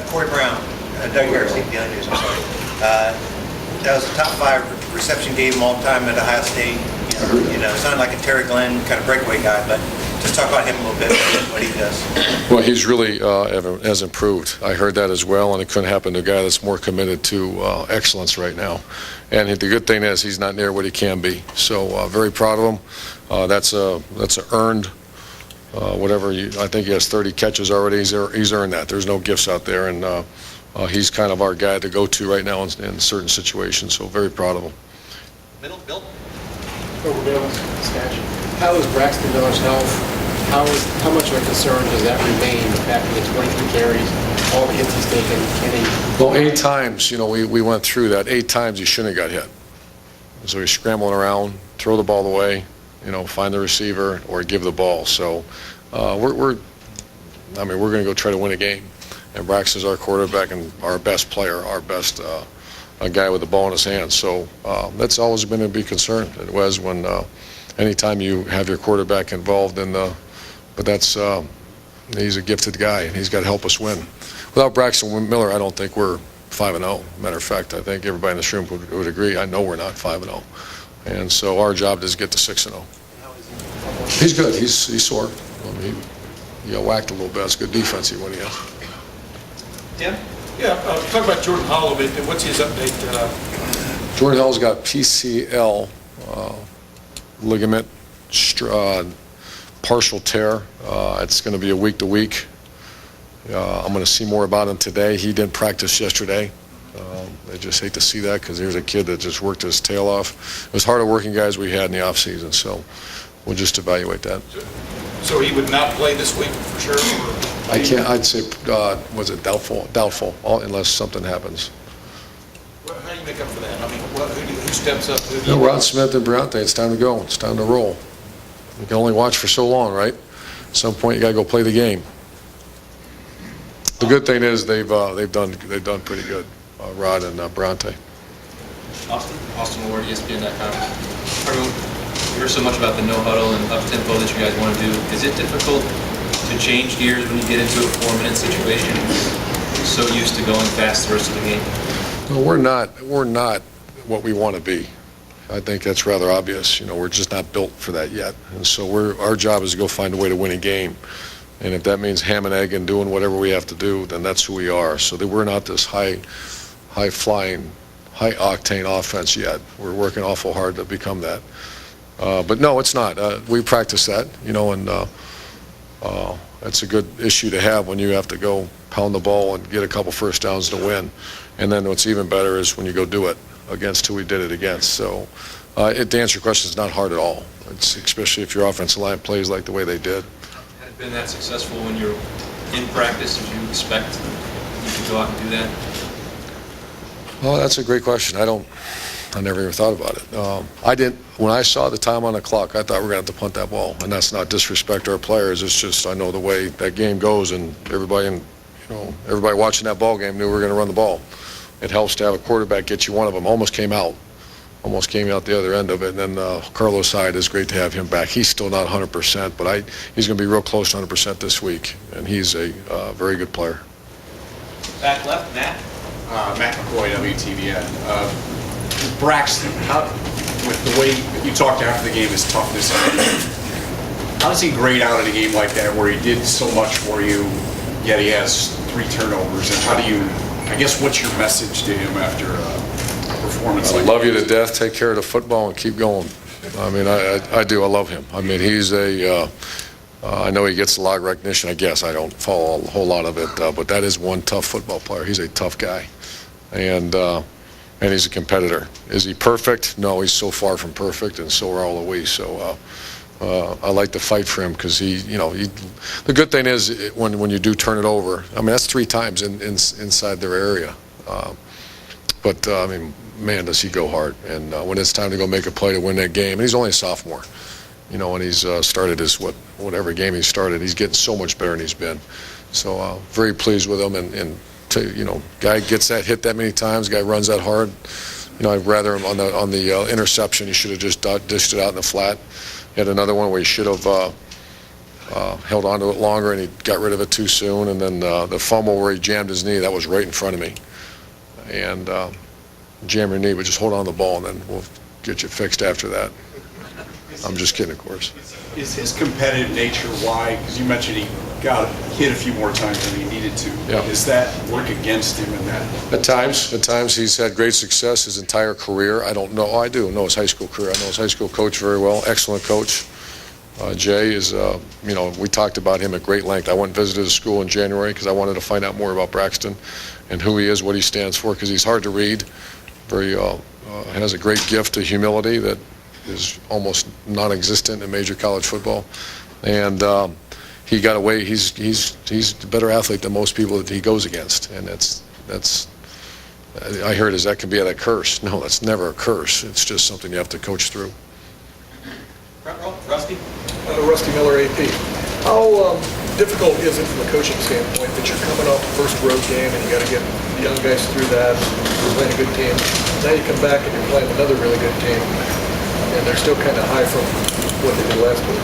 Corey Brown, Doug Harris, safety on news, I'm sorry. That was the top 5 reception game all time at Ohio State. It's not like a Terry Glenn kind of breakaway guy, but just talk about him a little bit, what he does. Well, he's really has improved. I heard that as well, and it couldn't happen to a guy that's more committed to excellence right now. And the good thing is he's not near what he can be. So very proud of him. That's a earned. I think he has 30 catches already. He's earned that. There's no gifts out there, and he's kind of our guy to go to right now in certain situations. So very proud of him. Bill. Over Bill's statue. How is Braxton Miller's health? How much of a concern does that remain? The fact that he has 23 carries, all the hits he's taken, Well, 8 times. We went through that. 8 times he shouldn't have got hit. So he's scrambling around, throw the ball away. Find the receiver or give the ball. So we're going to go try to win a game. And Braxton's our quarterback and our best player, our best a guy with the ball in his hands. So that's always been a big concern. It was when anytime you have your quarterback involved but that's he's a gifted guy and he's got to help us win. Without Braxton Miller, I don't think we're 5-0. Matter of fact, I think everybody in this room would agree. I know we're not 5-0. And so our job is to get to 6-0. He's good. He's sore. He got whacked a little bit. It's good defense he won. Tim? Yeah, talk about Jordan Hall a bit. What's his update? Jordan Hall's got PCL ligament partial tear. It's going to be a week to week. I'm going to see more about him today. He didn't practice yesterday. I just hate to see that because here's a kid that just worked his tail off. It was harder working guys we had in the offseason, so we'll just evaluate that. So he would not play this week for sure? I'd say, was it doubtful, unless something happens. Well, how do you make up for that? Who steps up? Rod Smith and Briante, it's time to go. It's time to roll. You can only watch for so long, right? At some point, you got to go play the game. The good thing is they've done pretty good, Rod and Briante. Austin Ward, ESPN.com. We hear so much about the no huddle and up tempo that you guys want to do. Is it difficult to change gears when you get into a 4-minute situation? You're so used to going fast the rest of the game. No, we're not what we want to be. I think that's rather obvious. We're just not built for that yet. And so our job is to go find a way to win a game. And if that means ham and egg and doing whatever we have to do, then that's who we are. So that we're not this high-flying, high-octane offense yet. We're working awful hard to become that. But no, it's not. We practice that, and that's a good issue to have when you have to go pound the ball and get a couple first downs to win. And then what's even better is when you go do it against who we did it against. So to answer your question, it's not hard at all. It's especially if your offensive line plays like the way they did. Had it been that successful when you're in practice? Did you expect you could go out and do that? Well, that's a great question. I never even thought about it. I didn't. When I saw the time on the clock, I thought we were going to have to punt that ball, and that's not disrespect to our players. It's just I know the way that game goes, and everybody watching that ball game knew we were going to run the ball. It helps to have a quarterback get you one of them. Almost came out the other end of it. And then Carlos Hyde is great to have him back. He's still not 100%, but he's going to be real close to 100% this week, and he's a very good player. Back left, Matt. Matt McCoy, WTVN. Braxton, with the way you talked after the game, his toughness, how does he grade out in a game like that where he did so much for you, yet he has 3 turnovers? And how do you, I guess, what's your message to him after a performance like that? I love you to death. Take care of the football and keep going. I do. I love him. He's I know he gets a lot of recognition. I guess I don't follow a whole lot of it, but that is one tough football player. He's a tough guy, and he's a competitor. Is he perfect? No, he's so far from perfect, and so are all of we. So I like to fight for him because the good thing is when you do turn it over, that's 3 times inside their area. But man, does he go hard. And when it's time to go make a play to win that game, and he's only a sophomore, and he's started whatever game he started, he's getting so much better than he's been. So very pleased with him. And guy gets that hit that many times, guy runs that hard. I'd rather him on the interception. He should have just dished it out in the flat. He had another one where he should have held on to it longer, and he got rid of it too soon. And then the fumble where he jammed his knee, that was right in front of me. And jam your knee, but just hold on to the ball, and then we'll get you fixed after that. I'm just kidding, of course. Is his competitive nature why, because you mentioned he got hit a few more times than he needed to. Yeah. Does that work against him in that? At times he's had great success his entire career. I don't know. I do know his high school career. I know his high school coach very well. Excellent coach. Jay is, we talked about him at great length. I went and visited his school in January because I wanted to find out more about Braxton and who he is, what he stands for, because he's hard to read. Has a great gift of humility that is almost non-existent in major college football. And he got away. He's a better athlete than most people that he goes against, and that's. I heard that can be a curse. No, that's never a curse. It's just something you have to coach through. Rusty? Rusty Miller, AP. How difficult is it from a coaching standpoint that you're coming off the first road game and you got to get the young guys through that? You're playing a good team. Now you come back and you're playing another really good team, and they're still kind of high from what they did last week.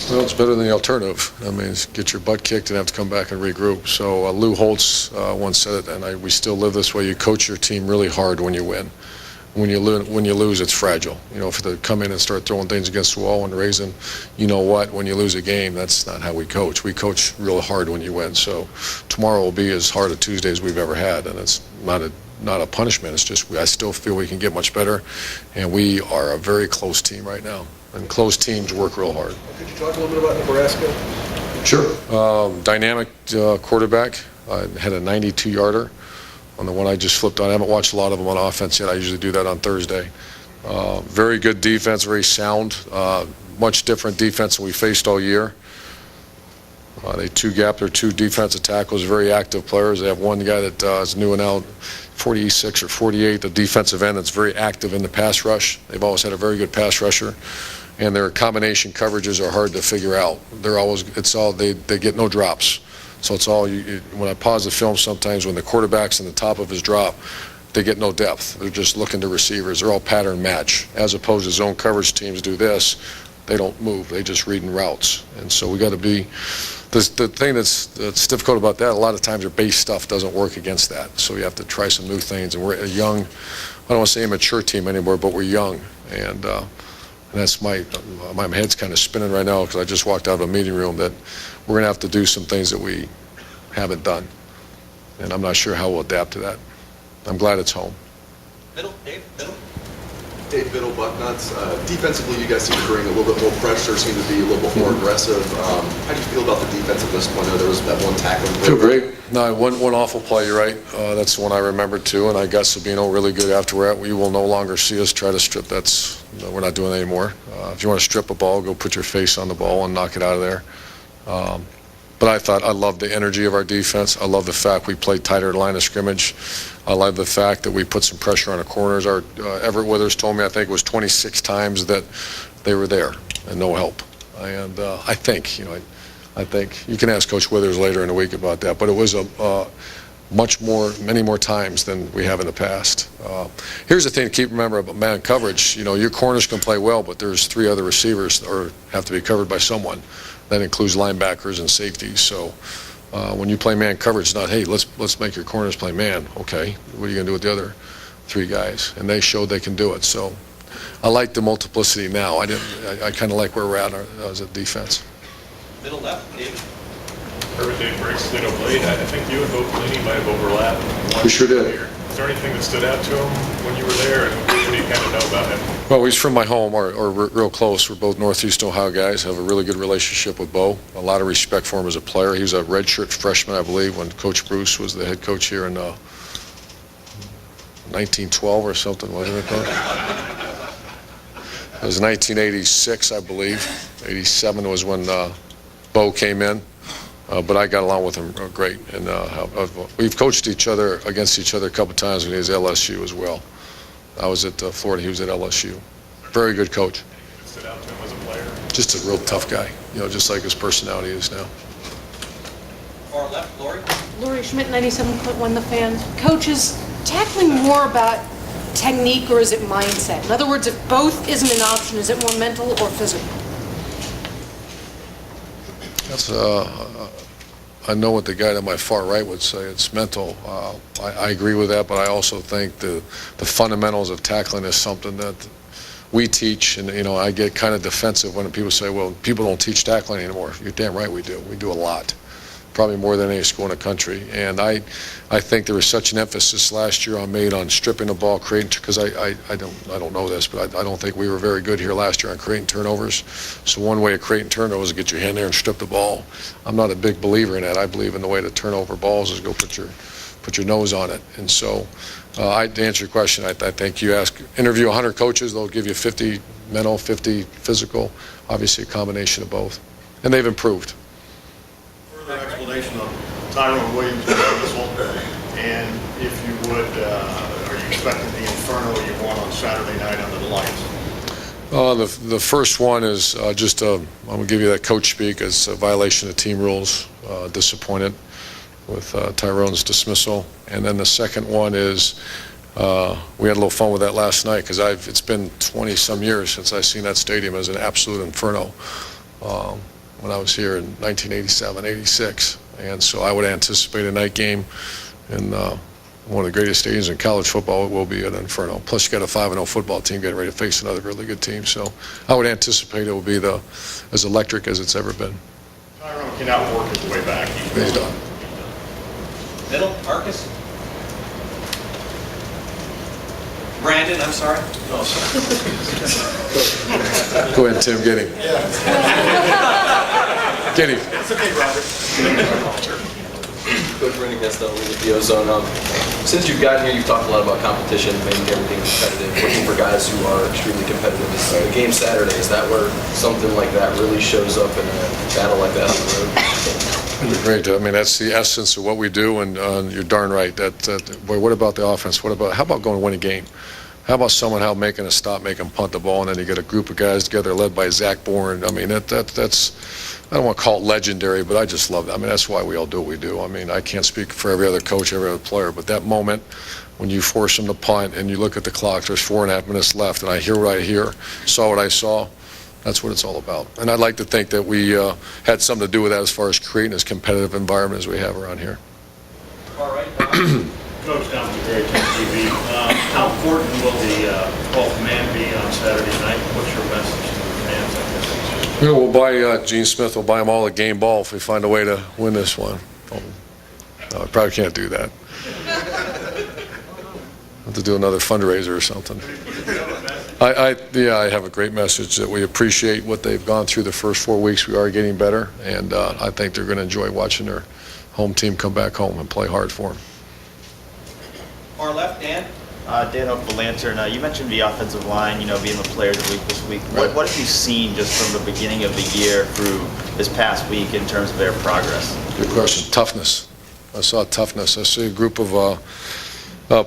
Well, it's better than the alternative. I mean, get your butt kicked and have to come back and regroup. So Lou Holtz once said it, and we still live this way. You coach your team really hard when you win. When you lose, it's fragile. If they come in and start throwing things against the wall and raising, when you lose a game, that's not how we coach. We coach real hard when you win. So tomorrow will be as hard a Tuesday as we've ever had, and it's not a punishment. It's just I still feel we can get much better, and we are a very close team right now. And close teams work real hard. Could you talk a little bit about Nebraska? Sure. Dynamic quarterback. I had a 92-yarder. On the one I just flipped on. I haven't watched a lot of them on offense yet. I usually do that on Thursday. Very good defense, very sound. Much different defense than we faced all year. They two-gap their two defensive tackles, very active players. They have one guy that is new and out, 46 or 48, the defensive end that's very active in the pass rush. They've always had a very good pass rusher. And their combination coverages are hard to figure out. They get no drops. So it's all, when I pause the film sometimes, when the quarterback's in the top of his drop, they get no depth. They're just looking to receivers. They're all pattern match. As opposed to zone coverage teams do this, they don't move. They just reading routes. And so we got to be, the thing that's difficult about that, a lot of times your base stuff doesn't work against that. So you have to try some new things. And we're a young, I don't want to say a mature team anymore, but we're young. And that's my head's kind of spinning right now because I just walked out of a meeting room that we're going to have to do some things that we haven't done. And I'm not sure how we'll adapt to that. I'm glad it's home. Dave Biddle? Dave Biddle, Bucknuts. Defensively, you guys seem to bring a little bit more pressure, seem to be a little bit more aggressive. How do you feel about the defense at this point? I know there was that one tackling. Feel great. No, one awful play, you're right. That's the one I remember too, and I got Sabino really good after that. We will no longer see us try to strip. We're not doing that anymore. If you want to strip a ball, go put your face on the ball and knock it out of there. But I love the energy of our defense. I love the fact we played tighter at line of scrimmage. I love the fact that we put some pressure on the corners. Our Everett Withers told me, I think it was 26 times that they were there and no help. And I think you can ask Coach Withers later in the week about that. But it was many more times than we have in the past. Here's the thing to keep remember about man coverage. Your corners can play well, but there's three other receivers or have to be covered by someone. That includes linebackers and safeties. So when you play man coverage, it's not, hey, let's make your corners play man. Okay, what are you going to do with the other three guys? And they showed they can do it. So I like the multiplicity now. I kind of like where we're at as a defense. Middle left, Dave. Urban Dave Braxton played. I think you and Bo Pelini might have overlapped. We sure did. Is there anything that stood out to him when you were there, and what do you kind of know about him? Well, he's from my home, or real close. We're both Northeast Ohio guys. Have a really good relationship with Bo. A lot of respect for him as a player. He was a redshirt freshman, I believe, when Coach Bruce was the head coach here in 1912 or something, wasn't it, Coach? It was 1986, I believe. 87 was when Bo came in. But I got along with him great, and we've coached against each other a couple times when he was at LSU as well. I was at Florida, he was at LSU. Very good coach. What stood out to him as a player? Just a real tough guy, just like his personality is now. Far left, Lori. Lori Schmidt, 97.1 The Fan. Coach, is tackling more about technique or is it mindset? In other words, if both isn't an option, is it more mental or physical? I know what the guy to my far right would say. It's mental. I agree with that, but I also think the fundamentals of tackling is something that we teach. And, I get kind of defensive when people say, well, people don't teach tackling anymore. You're damn right we do. We do a lot. Probably more than any school in the country. And I think there was such an emphasis last year on stripping the ball, creating, because I don't know this, but I don't think we were very good here last year on creating turnovers. So one way of creating turnovers is get your hand there and strip the ball. I'm not a big believer in that. I believe in the way to turn over balls is go put your nose on it. And so to answer your question, I think you interview 100 coaches, they'll give you 50 mental, 50 physical, obviously a combination of both. And they've improved. Further explanation of Tyrone Williams' dismissal, and if you would, are you expecting the inferno you want on Saturday night under the lights? The first one is I'm going to give you that coach speak. It's a violation of team rules. Disappointed with Tyrone's dismissal. And then the second one is we had a little fun with that last night because it's been 20-some years since I've seen that stadium as an absolute inferno. When I was here in 1987, 86. And so I would anticipate a night game in one of the greatest stadiums in college football. It will be an inferno. Plus, you got a 5-0 football team getting ready to face another really good team. So I would anticipate it will be as electric as it's ever been. Tyrone cannot work his way back. He's done. Middle, Marcus? Brandon, I'm sorry. No, Go ahead, Tim, get him. Get him. It's okay, Robert. Coach Brandon Gaston with the Ozone. Since you've gotten here, you've talked a lot about competition, making everything competitive, looking for guys who are extremely competitive. The game Saturday, is that where something like that really shows up in a battle like that on the road? Great. I mean, that's the essence of what we do, and you're darn right. Boy, what about the offense? How about going to win a game? How about someone making a stop, making punt the ball, and then you get a group of guys together led by Zach Bourne. I mean, that's I don't want to call it legendary, but I just love that. I mean, that's why we all do what we do. I mean, I can't speak for every other coach, every other player, but that moment when you force them to punt and you look at the clock, there's 4.5 minutes left, and I hear what I hear, saw what I saw. That's what it's all about. And I'd like to think that we had something to do with that as far as creating as competitive environment as we have around here. All right. Coach, down to Gary TV. How important will the 12th man be on Saturday night? What's your message to the fans, I guess? We'll buy Gene Smith. We'll buy them all a game ball if we find a way to win this one. No, I probably can't do that. Have to do another fundraiser or something. I have a great message that we appreciate what they've gone through the first 4 weeks. We are getting better, and I think they're going to enjoy watching their home team come back home and play hard for them. Far left, Dan? Dan Oak, the Lantern. You mentioned the offensive line, being the player of the week this week. Right. What have you seen just from the beginning of the year through this past week in terms of their progress? Good question. Toughness. I saw toughness. I see a group of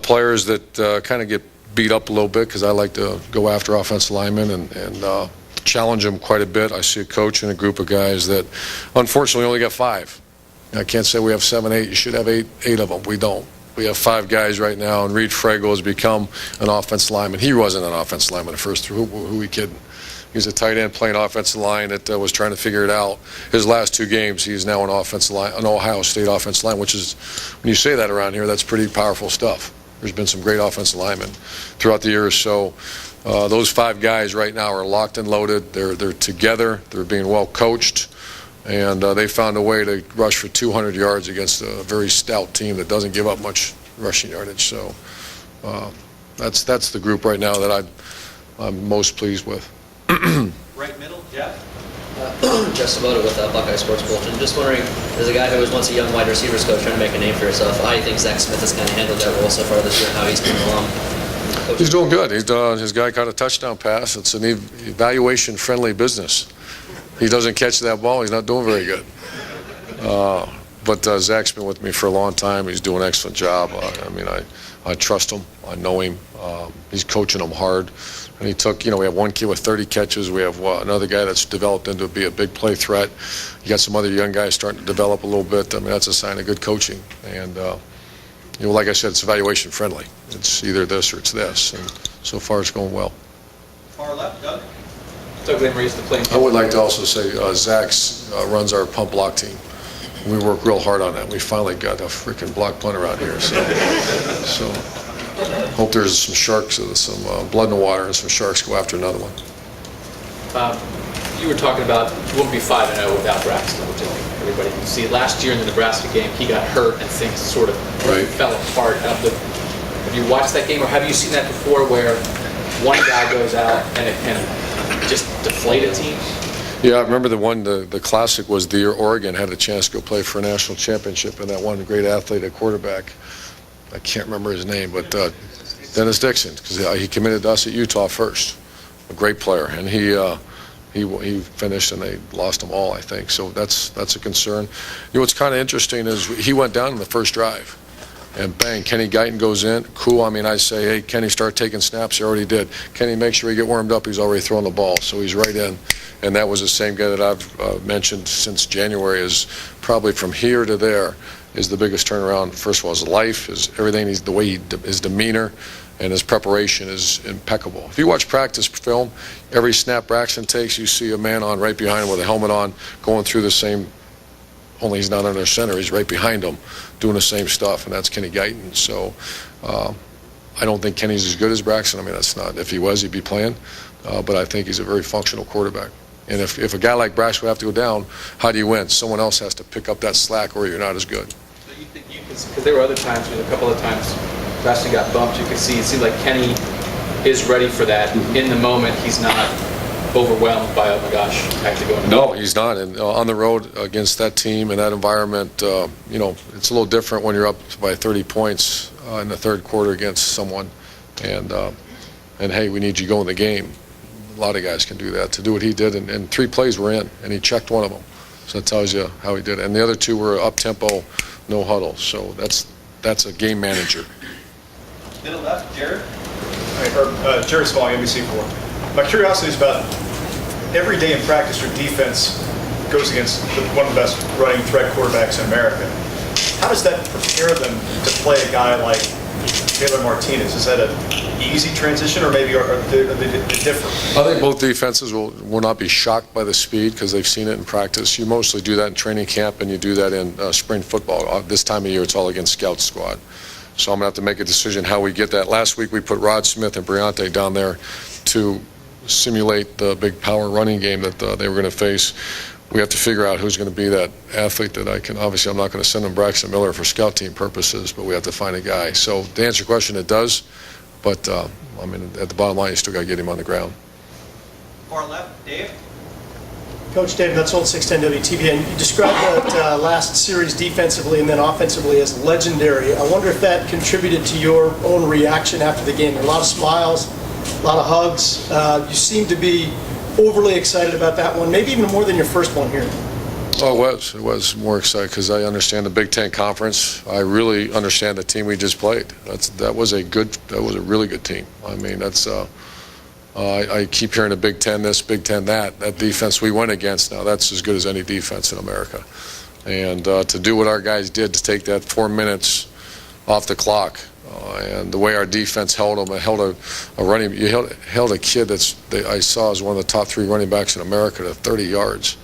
players that kind of get beat up a little bit because I like to go after offensive linemen and challenge them quite a bit. I see a coach and a group of guys that unfortunately only got 5. I can't say we have 7, 8. You should have eight of them. We don't. We have 5 guys right now, and Reed Fragel has become an offensive lineman. He wasn't an offensive lineman at first. Who are we kidding? He was a tight end playing offensive line that was trying to figure it out. His last 2 games, he's now an offensive line, an Ohio State offensive line, which is, when you say that around here, that's pretty powerful stuff. There's been some great offensive linemen throughout the years. So those 5 guys right now are locked and loaded. They're together. They're being well coached. And they found a way to rush for 200 yards against a very stout team that doesn't give up much rushing yardage. So that's the group right now that I'm most pleased with. Right middle, Jeff? Jeff Sabota with Buckeye Sports Bulletin. Just wondering, as a guy who was once a young wide receivers coach trying to make a name for yourself, how do you think Zach Smith has kind of handled that role so far this year and how he's coming along? He's doing good. His guy caught a touchdown pass. It's an evaluation-friendly business. He doesn't catch that ball, he's not doing very good. But Zach's been with me for a long time. He's doing an excellent job. I trust him. I know him. He's coaching them hard. And he took, we have one kid with 30 catches. We have another guy that's developed into be a big play threat. You got some other young guys starting to develop a little bit. That's a sign of good coaching. And, like I said, it's evaluation friendly. It's either this or it's this. And so far it's going well. Far left, Doug? Doug Lamreese, the playing. I would like to also say Zach runs our punt block team. We work real hard on that. We finally got a freaking block punter out here. So hope there's some sharks, some blood in the water, and some sharks go after another one. You were talking about you won't be 5-0 without Braxton, which I think everybody can see. Last year in the Nebraska game, he got hurt and things sort of fell apart. Have you watched that game, or have you seen that before, where one guy goes out and it can just deflate a team? Yeah, I remember the classic was the year Oregon had a chance to go play for a national championship, and that one great athlete at quarterback, I can't remember his name, but Dennis Dixon, because he committed to us at Utah first, a great player, and he finished and they lost them all, I think. So that's a concern. You know, what's kind of interesting is he went down in the first drive, and bang, Kenny Guyton goes in. Cool. I mean, I say, hey, Kenny, start taking snaps. He already did. Kenny, make sure you get warmed up. He's already throwing the ball, so he's right in. And that was the same guy that I've mentioned since January. Is probably from here to there is the biggest turnaround. First of all, his life, his everything, the way his demeanor and his preparation is impeccable. If you watch practice film, every snap Braxton takes, you see a man on right behind him with a helmet on, going through the same. Only he's not under center. He's right behind him, doing the same stuff, and that's Kenny Guyton. So I don't think Kenny's as good as Braxton. I mean, that's not. If he was, he'd be playing. But I think he's a very functional quarterback. And if a guy like Braxton would have to go down, how do you win? Someone else has to pick up that slack, or you're not as good. So you think because there were other times, a couple of times, Braxton got bumped. You could see it seemed like Kenny is ready for that. In the moment, he's not overwhelmed by, oh my gosh, I have to go. No, he's not. And on the road against that team and that environment, you know, it's a little different when you're up by 30 points in the third quarter against someone. And hey, we need you to go in the game. A lot of guys can do that. To do what he did, and 3 plays were in, and he checked one of them. So that tells you how he did it. And the other 2 were up-tempo, no huddle. So that's a game manager. Middle left, Jared. Jared Small, NBC4. My curiosity is about every day in practice your defense goes against one of the best running threat quarterbacks in America. How does that prepare them to play a guy like Taylor Martinez? Is that an easy transition, or maybe are they different? I think both defenses will not be shocked by the speed because they've seen it in practice. You mostly do that in training camp, and you do that in spring football. This time of year, it's all against scout squad. So I'm going to have to make a decision how we get that. Last week, we put Rod Smith and Briante down there to simulate the big power running game that they were going to face. We have to figure out who's going to be that athlete that I can. Obviously, I'm not going to send them Braxton Miller for scout team purposes, but we have to find a guy. So to answer your question, it does. But, I mean, at the bottom line, you still got to get him on the ground. Far left, Dave. Coach Dave, that's old 610 WTVN. You described that last series defensively and then offensively as legendary. I wonder if that contributed to your own reaction after the game. A lot of smiles, a lot of hugs. You seem to be overly excited about that one, maybe even more than your first one here. Oh, it was more exciting because I understand the Big Ten Conference. I really understand the team we just played. That was a really good team. I mean, I keep hearing the Big Ten this, Big Ten that. That defense we went against, now that's as good as any defense in America. And to do what our guys did, to take that 4 minutes off the clock, and the way our defense held them, held a kid I saw as one of the top 3 running backs in America to 30 yards.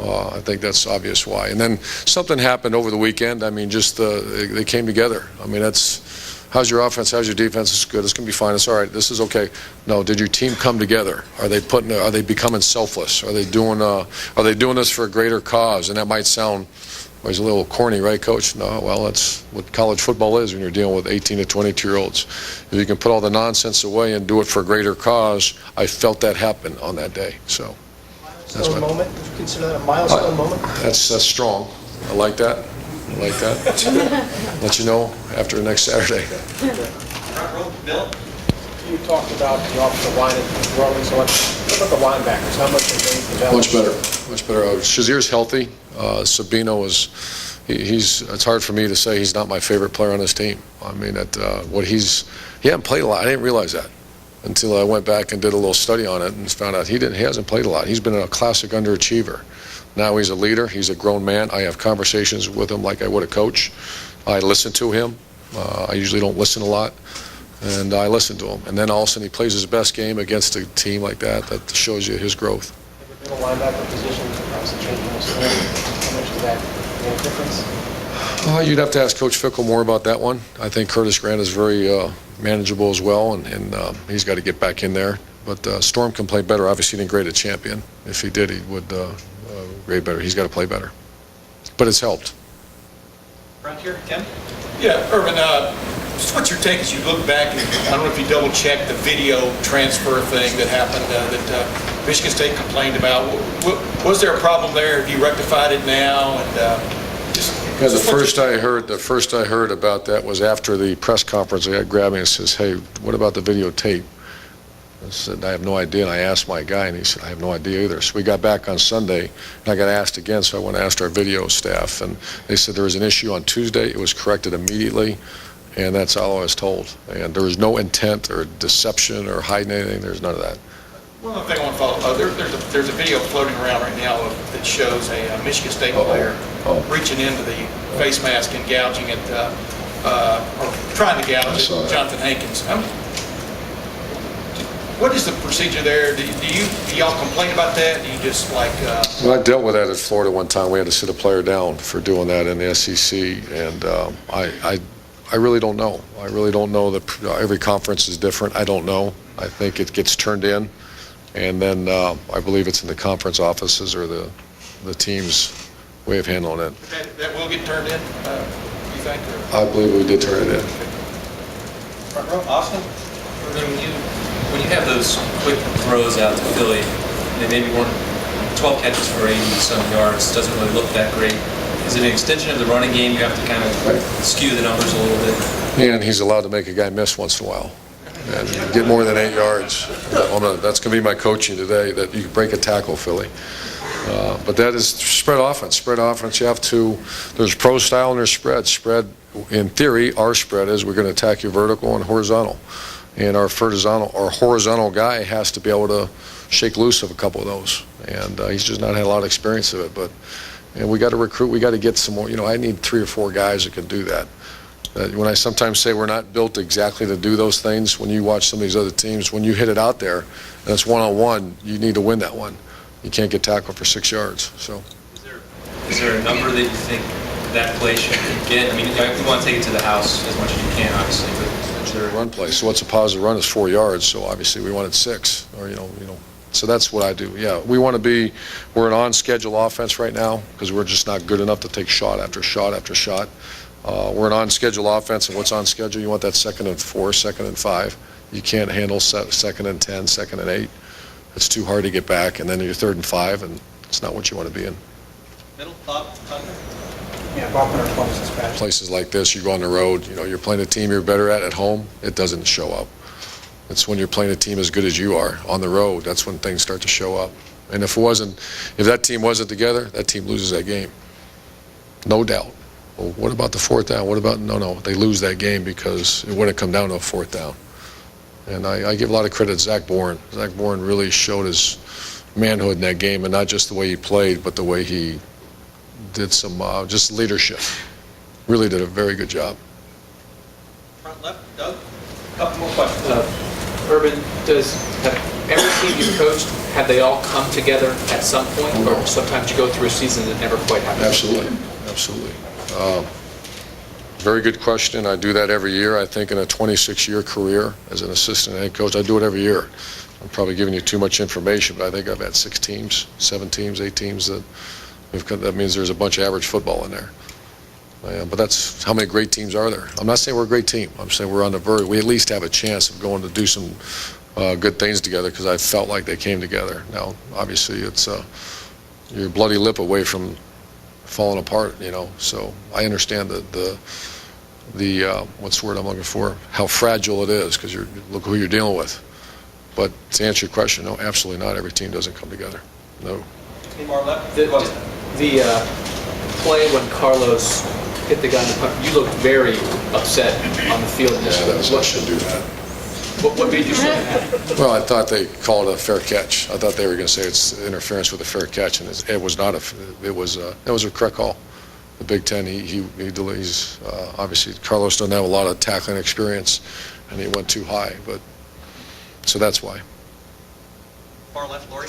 I think that's obvious why. And then something happened over the weekend. I mean, just they came together. I mean, how's your offense? How's your defense? It's good. It's gonna be fine. It's all right. This is okay. No, did your team come together? Are they becoming selfless? Are they doing this for a greater cause? And that might sound a little corny, right, Coach? No, well, that's what college football is when you're dealing with 18 to 22-year-olds. If you can put all the nonsense away and do it for a greater cause, I felt that happen on that day. So. Milestone moment? Would you consider that a milestone moment? That's strong. I like that. Let you know after the next Saturday. Bill? You talked about the offensive line and growing so much. What about the linebackers? How much have they developed? Much better. Shazir's healthy. Sabino it's hard for me to say he's not my favorite player on this team. I mean, he hasn't played a lot. I didn't realize that until I went back and did a little study on it and found out he hasn't played a lot. He's been a classic underachiever. Now he's a leader. He's a grown man. I have conversations with him like I would a coach. I listen to him. I usually don't listen a lot. And I listen to him. And then all of a sudden he plays his best game against a team like that. That shows you his growth. Middle linebacker position, obviously changing the scheme. How much does that make a difference? You'd have to ask Coach Fickle more about that one. I think Curtis Grant is very manageable as well, and he's got to get back in there. But Storm can play better. Obviously, he didn't grade a champion. If he did, he would grade better. He's got to play better. But it's helped. Right here, Ken? Yeah, Urban, just what's your take as you look back, and I don't know if you double-checked the video transfer thing that happened that Michigan State complained about. Was there a problem there? Have you rectified it now? And the first I heard about that was after the press conference. The guy grabbed me and says, "Hey, what about the videotape?" I said, "I have no idea." And I asked my guy, and he said, "I have no idea either." So we got back on Sunday, and I got asked again, so I went and asked our video staff, and they said there was an issue on Tuesday. It was corrected immediately, and that's all I was told. And there was no intent or deception or hiding anything. There's none of that. one other thing I want to follow. There's a video floating around right now that shows a Michigan State player reaching into the face mask and gouging it, or trying to gouge it, Jonathan Hankins. What is the procedure there? Do y'all complain about that? Do you just like... Well, I dealt with that at Florida one time. We had to sit a player down for doing that in the SEC, and I really don't know. I really don't know. That every conference is different. I don't know. I think it gets turned in, and then I believe it's in the conference offices or the team's way of handling it. That will get turned in, you think? Or? I believe we did turn it in. Front row, Austin? When you have those quick throws out to Philly, they maybe weren't 12 catches for 80-some yards, doesn't really look that great. Is it an extension of the running game? You have to kind of skew the numbers a little bit. And he's allowed to make a guy miss once in a while and get more than 8 yards. That's going to be my coaching today, that you can break a tackle, Philly. But that is spread offense. Spread offense, you have to, there's pro style and there's spread. Spread, in theory, our spread is we're going to attack you vertical and horizontal. And our horizontal guy has to be able to shake loose of a couple of those. And he's just not had a lot of experience of it. And we got to recruit. We got to get some more. I need 3 or 4 guys that can do that. When I sometimes say we're not built exactly to do those things, when you watch some of these other teams, when you hit it out there and it's one-on-one, you need to win that one. You can't get tackled for 6 yards. So, is there a number that you think that play should get? I mean, you want to take it to the house as much as you can, obviously, but run play. So what's a positive run is 4 yards. So obviously we wanted 6, or So that's what I do. Yeah, we want to be. We're an on-schedule offense right now because we're just not good enough to take shot after shot after shot. We're an on-schedule offense, and what's on schedule? You want that 2nd and 4, 2nd and 5. You can't handle 2nd and 10, 2nd and 8. It's too hard to get back, and then you're 3rd and 5, and it's not what you want to be in. Middle, top, under. Yeah, Bob Hunter told us this past. Places like this, you go on the road, you're playing a team you're better at home, it doesn't show up. It's when you're playing a team as good as you are on the road, that's when things start to show up. And if that team wasn't together, that team loses that game. No doubt. Well, what about the 4th down? No, they lose that game because it wouldn't come down to a 4th down. And I give a lot of credit to Zach Bourne. Zach Bourne really showed his manhood in that game, and not just the way he played, but the way he did some just leadership. Really did a very good job. Front left, Doug. A couple more questions. Urban, have every team you've coached, have they all come together at some point, or sometimes you go through a season that never quite happens? Absolutely. Very good question. I do that every year. I think in a 26-year career as an assistant head coach, I do it every year. I'm probably giving you too much information, but I think I've had 6 teams, 7 teams, 8 teams that means there's a bunch of average football in there. But that's how many great teams are there. I'm not saying we're a great team. I'm saying we're on the verge. We at least have a chance of going to do some good things together because I felt like they came together. Now, obviously, it's you're a bloody lip away from falling apart, So I understand the what's the word I'm looking for? How fragile it is because look who you're dealing with. But to answer your question, no, absolutely not. Every team doesn't come together. No. Any more left? The play when Carlos hit the guy in the punt, you looked very upset on the field. I shouldn't do that. What made you say that? Well, I thought they called it a fair catch. I thought they were going to say it's interference with a fair catch, and it was not. It was a correct call. The Big Ten, he's obviously Carlos doesn't have a lot of tackling experience. and he went too high. But so that's why. Far left, Lori.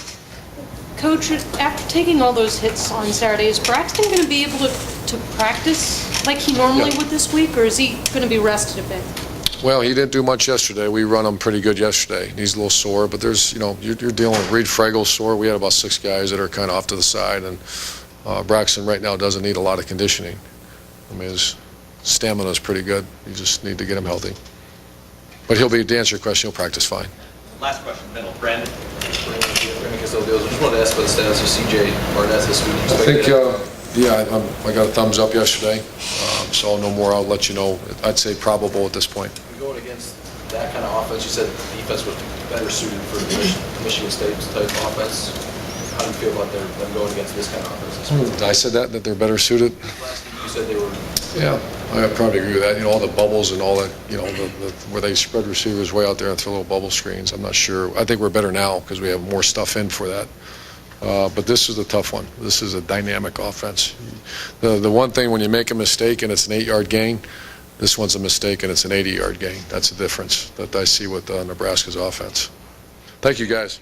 Coach, after taking all those hits on Saturday, is Braxton going to be able to practice like he normally would this week, or is he going to be rested a bit? Well, he didn't do much yesterday. We run him pretty good yesterday. He's a little sore, but there's, you're dealing with Reed Fragel's sore. We had about 6 guys that are kind of off to the side, and Braxton right now doesn't need a lot of conditioning. I mean, his stamina is pretty good. You just need to get him healthy. But to answer your question, he'll practice fine. Last question, middle. Brandon. I just wanted to ask about the status of C.J. Barnett this week. I think, I got a thumbs up yesterday, so I'll know more. I'll let you know. I'd say probable at this point. Going against that kind of offense, you said the defense was better suited for the Michigan State type offense. How do you feel about them going against this kind of offense? I said that they're better suited. Last week you said they were. Yeah, I probably agree with that. All the bubbles and all that, where they spread receivers way out there and throw little bubble screens. I'm not sure. I think we're better now because we have more stuff in for that. But this is a tough one. This is a dynamic offense. The one thing when you make a mistake and it's an 8-yard gain, this one's a mistake and it's an 80-yard gain. That's the difference that I see with Nebraska's offense. Thank you, guys.